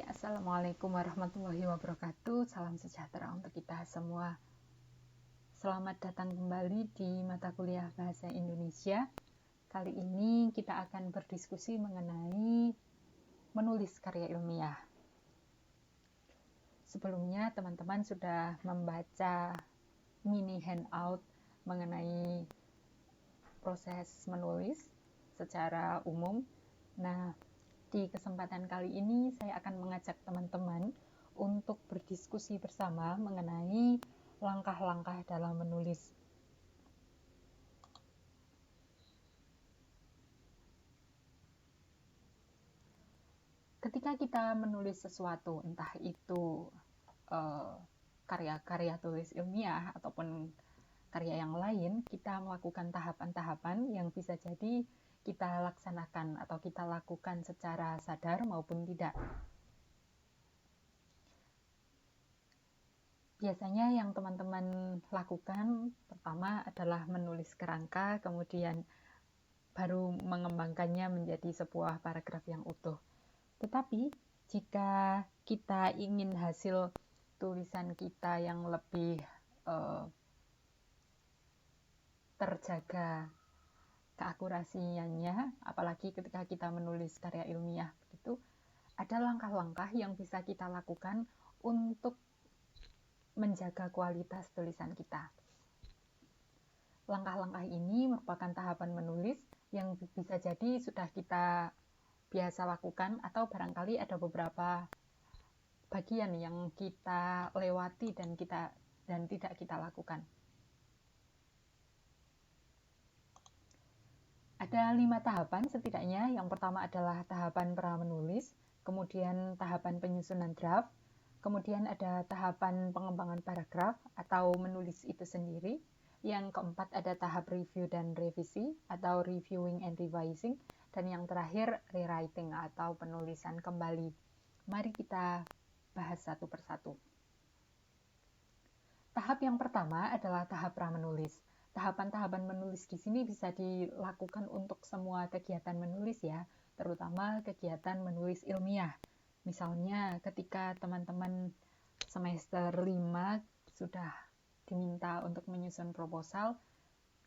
Assalamualaikum warahmatullahi wabarakatuh. Salam sejahtera untuk kita semua. Selamat datang kembali di mata kuliah Bahasa Indonesia. Kali ini kita akan berdiskusi mengenai menulis karya ilmiah. Sebelumnya teman-teman sudah membaca mini handout mengenai proses menulis secara umum. Nah, di kesempatan kali ini saya akan mengajak teman-teman untuk berdiskusi bersama mengenai langkah-langkah dalam menulis. Ketika kita menulis sesuatu, entah itu karya-karya tulis ilmiah ataupun karya yang lain, kita melakukan tahapan-tahapan yang bisa jadi kita laksanakan atau kita lakukan secara sadar maupun tidak. Biasanya yang teman-teman lakukan pertama adalah menulis kerangka, kemudian baru mengembangkannya menjadi sebuah paragraf yang utuh. Tetapi jika kita ingin hasil tulisan kita yang lebih terjaga keakurasiannya, apalagi ketika kita menulis karya ilmiah begitu, ada langkah-langkah yang bisa kita lakukan untuk menjaga kualitas tulisan kita. Langkah-langkah ini merupakan tahapan menulis yang bisa jadi sudah kita biasa lakukan, atau barangkali ada beberapa bagian yang kita lewati dan tidak kita lakukan. Ada 5 tahapan setidaknya. Yang pertama adalah tahapan pra-menulis, kemudian tahapan penyusunan draft, kemudian ada tahapan pengembangan paragraf atau menulis itu sendiri. Yang keempat ada tahap review dan revisi atau reviewing and revising, dan yang terakhir rewriting atau penulisan kembali. Mari kita bahas satu persatu. Tahap yang pertama adalah tahap pra-menulis. Tahapan-tahapan menulis di sini bisa dilakukan untuk semua kegiatan menulis ya, terutama kegiatan menulis ilmiah. Misalnya ketika teman-teman semester 5 sudah diminta untuk menyusun proposal,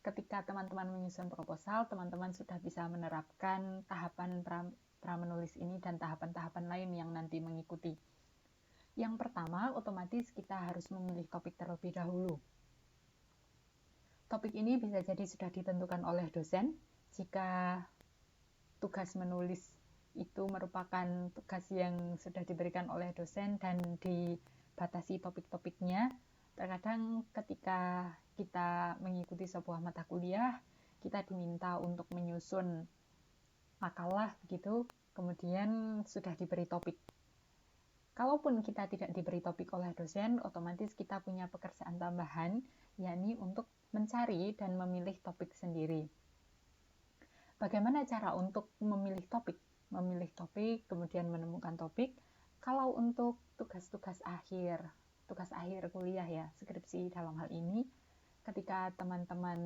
ketika teman-teman menyusun proposal, teman-teman sudah bisa menerapkan tahapan pra-menulis ini dan tahapan-tahapan lain yang nanti mengikuti. Yang pertama, otomatis kita harus memilih topik terlebih dahulu. Topik ini bisa jadi sudah ditentukan oleh dosen. Jika tugas menulis itu merupakan tugas yang sudah diberikan oleh dosen dan dibatasi topik-topiknya, terkadang ketika kita mengikuti sebuah mata kuliah, kita diminta untuk menyusun makalah begitu, kemudian sudah diberi topik. Kalaupun kita tidak diberi topik oleh dosen, otomatis kita punya pekerjaan tambahan, yakni untuk mencari dan memilih topik sendiri. Bagaimana cara untuk memilih topik? Memilih topik, kemudian menemukan topik. Kalau untuk tugas akhir kuliah ya, skripsi dalam hal ini, ketika teman-teman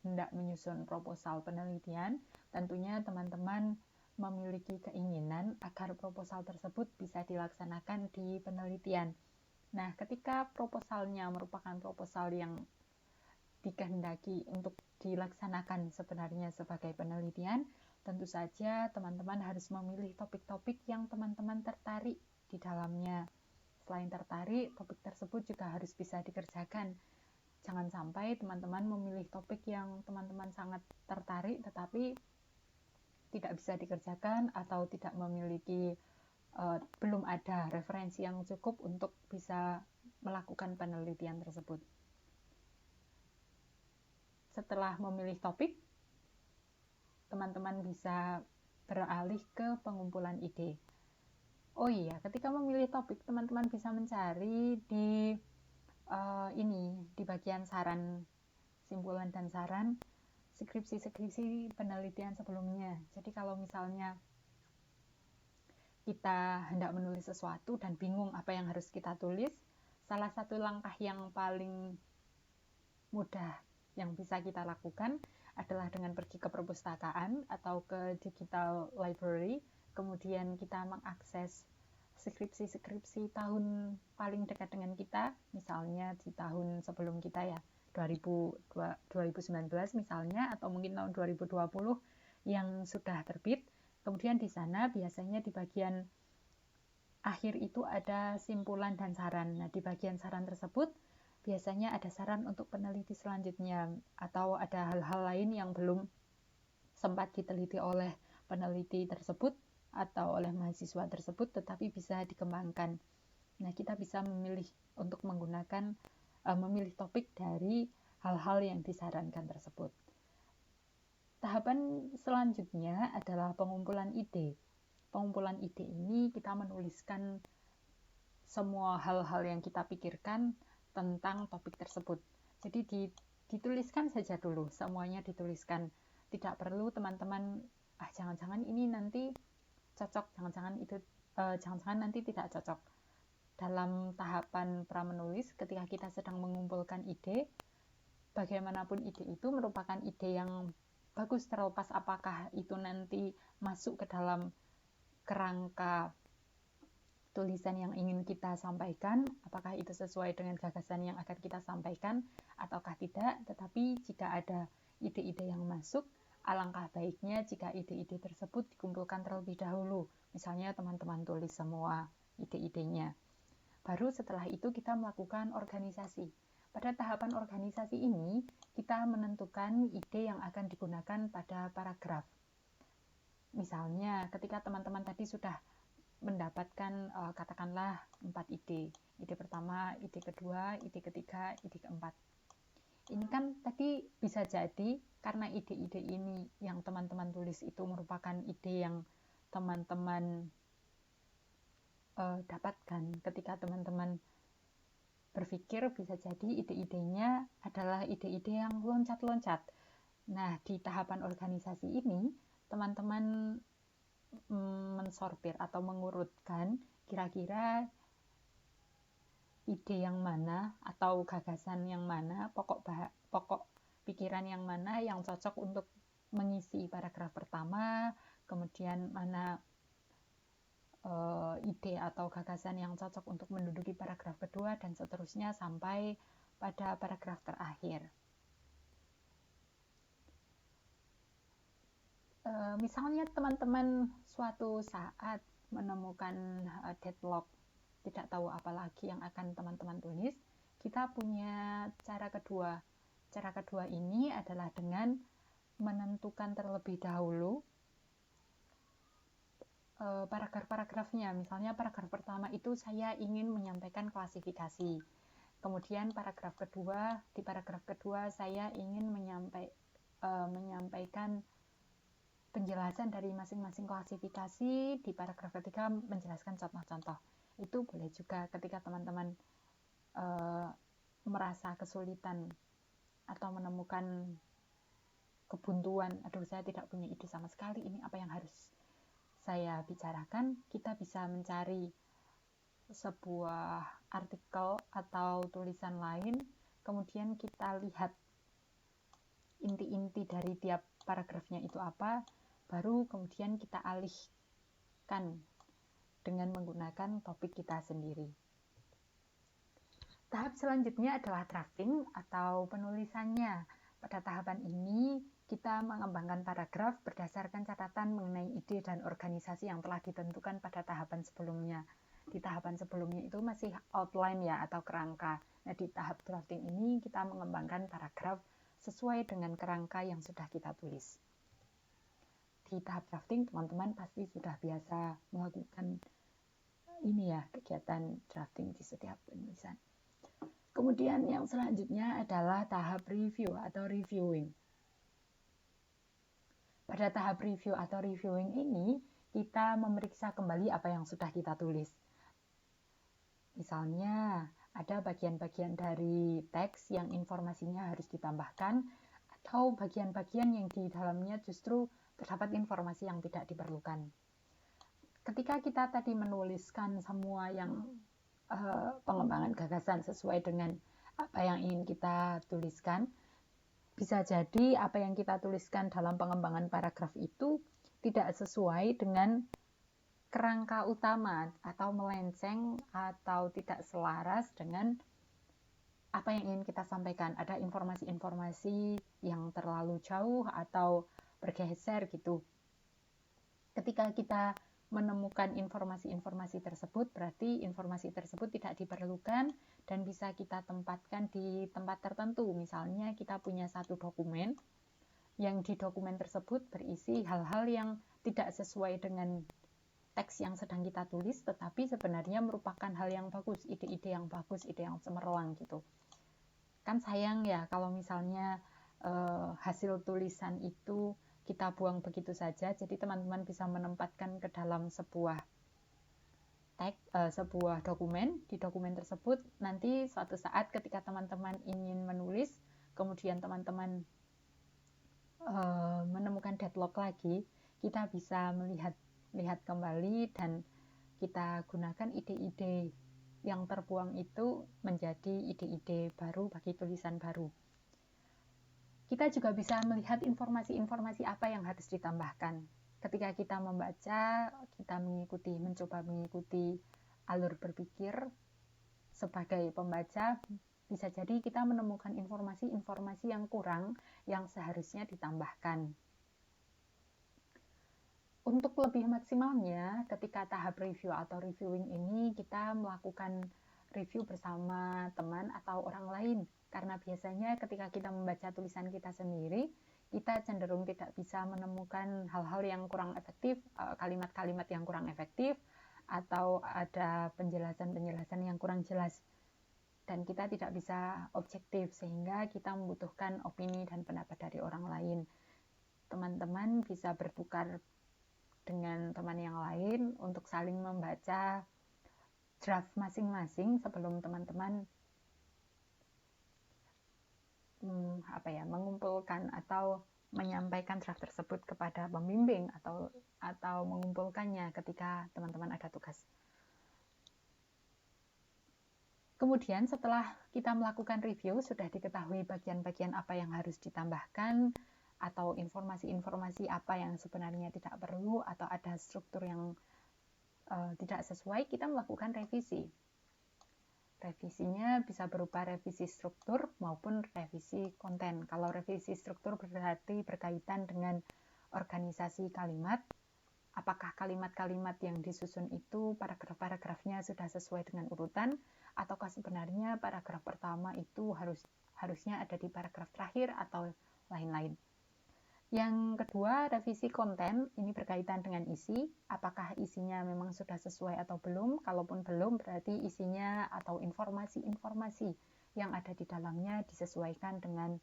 hendak menyusun proposal penelitian, tentunya teman-teman memiliki keinginan agar proposal tersebut bisa dilaksanakan di penelitian. Nah, ketika proposalnya merupakan proposal yang dikehendaki untuk dilaksanakan sebenarnya sebagai penelitian, tentu saja teman-teman harus memilih topik-topik yang teman-teman tertarik di dalamnya. Selain tertarik, topik tersebut juga harus bisa dikerjakan. Jangan sampai teman-teman memilih topik yang teman-teman sangat tertarik tetapi tidak bisa dikerjakan atau tidak memiliki belum ada referensi yang cukup untuk bisa melakukan penelitian tersebut. Setelah memilih topik, teman-teman bisa beralih ke pengumpulan ide. Oh iya, ketika memilih topik, teman-teman bisa mencari di bagian saran, simpulan dan saran skripsi penelitian sebelumnya. Jadi kalau misalnya kita hendak menulis sesuatu dan bingung apa yang harus kita tulis, salah satu langkah yang paling mudah yang bisa kita lakukan adalah dengan pergi ke perpustakaan atau ke digital library, kemudian kita mengakses skripsi tahun paling dekat dengan kita, misalnya di tahun sebelum kita ya, 2019 misalnya, atau mungkin tahun 2020 yang sudah terbit. Kemudian di sana biasanya di bagian akhir itu ada simpulan dan saran. Nah, di bagian saran tersebut biasanya ada saran untuk peneliti selanjutnya, atau ada hal-hal lain yang belum sempat diteliti oleh peneliti tersebut atau oleh mahasiswa tersebut, tetapi bisa dikembangkan. Nah, kita bisa memilih untuk menggunakan memilih topik dari hal-hal yang disarankan tersebut. Tahapan selanjutnya adalah pengumpulan ide. Pengumpulan ide ini kita menuliskan semua hal-hal yang kita pikirkan tentang topik tersebut. Jadi dituliskan saja dulu, semuanya dituliskan. Tidak perlu teman-teman, jangan-jangan ini nanti cocok, jangan-jangan nanti tidak cocok. Dalam tahapan pramenulis, ketika kita sedang mengumpulkan ide, bagaimanapun ide itu merupakan ide yang bagus, terlepas apakah itu nanti masuk ke dalam kerangka tulisan yang ingin kita sampaikan, apakah itu sesuai dengan gagasan yang akan kita sampaikan ataukah tidak. Tetapi jika ada ide-ide yang masuk, alangkah baiknya jika ide-ide tersebut dikumpulkan terlebih dahulu. Misalnya teman-teman tulis semua ide-idenya. Baru setelah itu kita melakukan organisasi. Pada tahapan organisasi ini, kita menentukan ide yang akan digunakan pada paragraf. Misalnya ketika teman-teman tadi sudah mendapatkan katakanlah 4 ide. Ide pertama, ide kedua, ide ketiga, ide keempat. Ini kan tadi bisa jadi karena ide-ide ini yang teman-teman tulis itu merupakan ide yang teman-teman dapatkan ketika teman-teman berpikir, bisa jadi ide-idenya adalah ide-ide yang loncat-loncat. Nah, di tahapan organisasi ini, teman-teman mensortir atau mengurutkan kira-kira ide yang mana atau gagasan yang mana, pokok pikiran yang mana yang cocok untuk mengisi paragraf pertama, kemudian mana ide atau gagasan yang cocok untuk menduduki paragraf kedua, dan seterusnya sampai pada paragraf terakhir. Misalnya teman-teman suatu saat menemukan deadlock, tidak tahu apa lagi yang akan teman-teman tulis, kita punya cara kedua. Cara kedua ini adalah dengan menentukan terlebih dahulu paragraf-paragrafnya. Misalnya paragraf pertama itu saya ingin menyampaikan klasifikasi. Kemudian di paragraf kedua saya ingin menyampaikan penjelasan dari masing-masing klasifikasi. Di paragraf ketiga menjelaskan contoh-contoh. Itu boleh juga ketika teman-teman merasa kesulitan atau menemukan kebuntuan, saya tidak punya ide sama sekali, ini apa yang harus saya bicarakan, kita bisa mencari sebuah artikel atau tulisan lain, kemudian kita lihat inti-inti dari tiap paragrafnya itu apa, baru kemudian kita alihkan dengan menggunakan topik kita sendiri. Tahap selanjutnya adalah drafting atau penulisannya. Pada tahapan ini, kita mengembangkan paragraf berdasarkan catatan mengenai ide dan organisasi yang telah ditentukan pada tahapan sebelumnya. Di tahapan sebelumnya itu masih outline ya, atau kerangka. Nah, di tahap drafting ini kita mengembangkan paragraf sesuai dengan kerangka yang sudah kita tulis. Di tahap drafting, teman-teman pasti sudah biasa melakukan kegiatan drafting di setiap penulisan. Kemudian yang selanjutnya adalah tahap review atau reviewing. Pada tahap review atau reviewing ini, kita memeriksa kembali apa yang sudah kita tulis. Misalnya, ada bagian-bagian dari teks yang informasinya harus ditambahkan, atau bagian-bagian yang di dalamnya justru terdapat informasi yang tidak diperlukan. Ketika kita tadi menuliskan semua yang pengembangan gagasan sesuai dengan apa yang ingin kita tuliskan, bisa jadi apa yang kita tuliskan dalam pengembangan paragraf itu tidak sesuai dengan kerangka utama atau melenceng atau tidak selaras dengan apa yang ingin kita sampaikan. Ada informasi-informasi yang terlalu jauh atau bergeser gitu. Ketika kita menemukan informasi-informasi tersebut, berarti informasi tersebut tidak diperlukan dan bisa kita tempatkan di tempat tertentu. Misalnya kita punya satu dokumen, yang di dokumen tersebut berisi hal-hal yang tidak sesuai dengan teks yang sedang kita tulis, tetapi sebenarnya merupakan hal yang bagus, ide-ide yang bagus, ide yang cemerlang gitu. Kan sayang ya kalau misalnya hasil tulisan itu kita buang begitu saja. Jadi teman-teman bisa menempatkan ke dalam sebuah teks, sebuah dokumen. Di dokumen tersebut nanti suatu saat ketika teman-teman ingin menulis, kemudian teman-teman menemukan deadlock lagi, kita bisa melihat kembali dan kita gunakan ide-ide yang terbuang itu menjadi ide-ide baru bagi tulisan baru. Kita juga bisa melihat informasi-informasi apa yang harus ditambahkan. Ketika kita membaca, kita mencoba mengikuti alur berpikir sebagai pembaca, bisa jadi kita menemukan informasi-informasi yang kurang yang seharusnya ditambahkan. Untuk lebih maksimalnya, ketika tahap review atau reviewing ini, kita melakukan review bersama teman atau orang lain. Karena biasanya ketika kita membaca tulisan kita sendiri, kita cenderung tidak bisa menemukan hal-hal yang kurang efektif, kalimat-kalimat yang kurang efektif, atau ada penjelasan-penjelasan yang kurang jelas. Dan kita tidak bisa objektif, sehingga kita membutuhkan opini dan pendapat dari orang lain. Teman-teman bisa bertukar dengan teman yang lain untuk saling membaca draft masing-masing sebelum teman-teman mengumpulkan atau menyampaikan draft tersebut kepada pembimbing atau mengumpulkannya ketika teman-teman ada tugas. Kemudian setelah kita melakukan review, sudah diketahui bagian-bagian apa yang harus ditambahkan atau informasi-informasi apa yang sebenarnya tidak perlu atau ada struktur yang tidak sesuai, kita melakukan revisi. Revisinya bisa berupa revisi struktur maupun revisi konten. Kalau revisi struktur berarti berkaitan dengan organisasi kalimat, apakah kalimat-kalimat yang disusun itu paragraf-paragrafnya sudah sesuai dengan urutan, ataukah sebenarnya paragraf pertama itu harusnya ada di paragraf terakhir atau lain-lain. Yang kedua, revisi konten, ini berkaitan dengan isi, apakah isinya memang sudah sesuai atau belum. Kalaupun belum, berarti isinya atau informasi-informasi yang ada di dalamnya disesuaikan dengan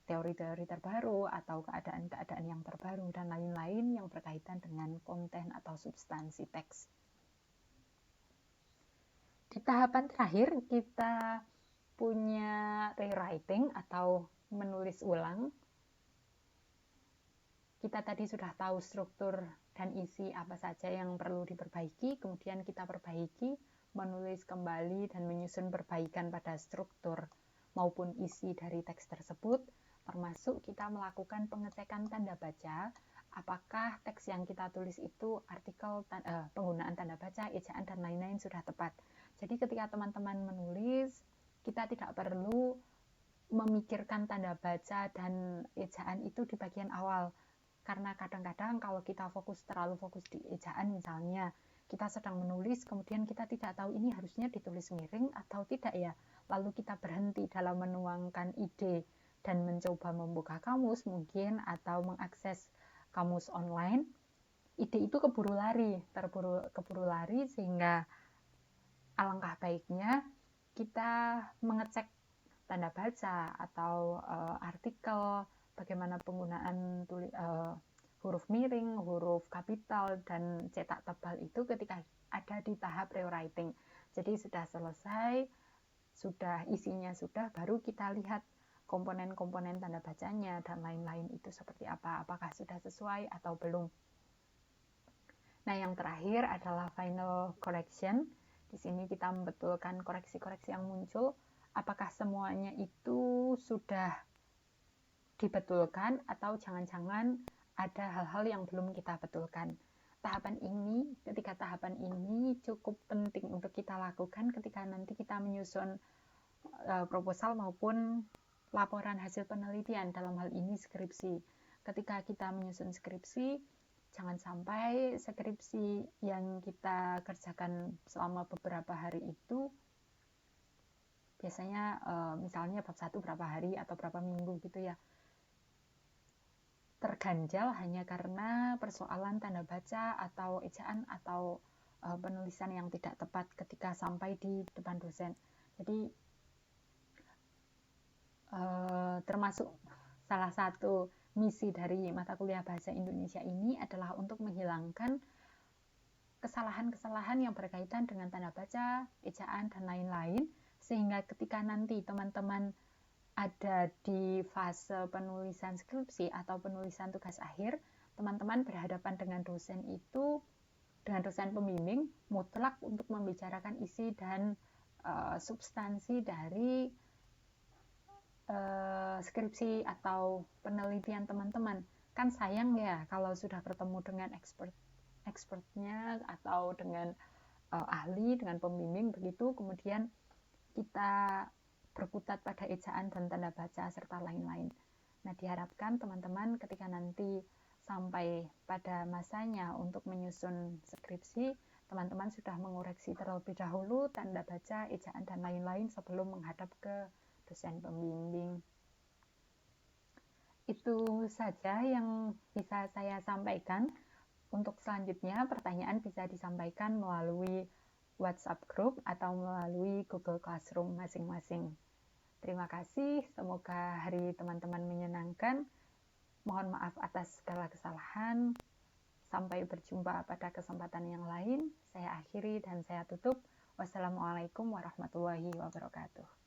teori-teori terbaru atau keadaan-keadaan yang terbaru dan lain-lain yang berkaitan dengan konten atau substansi teks. Di tahapan terakhir, kita punya rewriting atau menulis ulang. Kita tadi sudah tahu struktur dan isi apa saja yang perlu diperbaiki, kemudian kita perbaiki, menulis kembali dan menyusun perbaikan pada struktur maupun isi dari teks tersebut, termasuk kita melakukan pengecekan tanda baca, apakah teks yang kita tulis itu artikel, penggunaan tanda baca, ejaan, dan lain-lain sudah tepat. Jadi ketika teman-teman menulis, kita tidak perlu memikirkan tanda baca dan ejaan itu di bagian awal. Karena kadang-kadang kalau kita terlalu fokus di ejaan misalnya, kita sedang menulis, kemudian kita tidak tahu ini harusnya ditulis miring atau tidak ya. Lalu kita berhenti dalam menuangkan ide dan mencoba membuka kamus mungkin atau mengakses kamus online. Ide itu keburu lari sehingga alangkah baiknya kita mengecek tanda baca atau artikel, bagaimana penggunaan huruf miring, huruf kapital, dan cetak tebal itu ketika ada di tahap rewriting. Jadi sudah selesai, isinya sudah, baru kita lihat komponen-komponen tanda bacanya dan lain-lain itu seperti apa, apakah sudah sesuai atau belum. Nah, yang terakhir adalah final correction. Di sini kita membetulkan koreksi-koreksi yang muncul, apakah semuanya itu sudah dibetulkan atau jangan-jangan ada hal-hal yang belum kita betulkan. ketiga tahapan ini cukup penting untuk kita lakukan ketika nanti kita menyusun proposal maupun laporan hasil penelitian, dalam hal ini skripsi. Ketika kita menyusun skripsi, jangan sampai skripsi yang kita kerjakan selama beberapa hari itu, biasanya misalnya bab 1 berapa hari atau berapa minggu gitu ya, terganjal hanya karena persoalan tanda baca atau ejaan atau penulisan yang tidak tepat ketika sampai di depan dosen. Jadi termasuk salah satu misi dari mata kuliah Bahasa Indonesia ini adalah untuk menghilangkan kesalahan-kesalahan yang berkaitan dengan tanda baca, ejaan, dan lain-lain, sehingga ketika nanti teman-teman ada di fase penulisan skripsi atau penulisan tugas akhir, teman-teman berhadapan dengan dosen pembimbing mutlak untuk membicarakan isi dan substansi dari skripsi atau penelitian teman-teman. Kan sayang ya kalau sudah bertemu dengan expertnya atau dengan ahli, dengan pembimbing begitu, kemudian kita berkutat pada ejaan dan tanda baca serta lain-lain. Nah, diharapkan teman-teman ketika nanti sampai pada masanya untuk menyusun skripsi, teman-teman sudah mengoreksi terlebih dahulu tanda baca, ejaan, dan lain-lain sebelum menghadap ke dosen pembimbing. Itu saja yang bisa saya sampaikan. Untuk selanjutnya, pertanyaan bisa disampaikan melalui WhatsApp group atau melalui Google Classroom masing-masing. Terima kasih, semoga hari teman-teman menyenangkan. Mohon maaf atas segala kesalahan. Sampai berjumpa pada kesempatan yang lain. Saya akhiri dan saya tutup. Wassalamualaikum warahmatullahi wabarakatuh.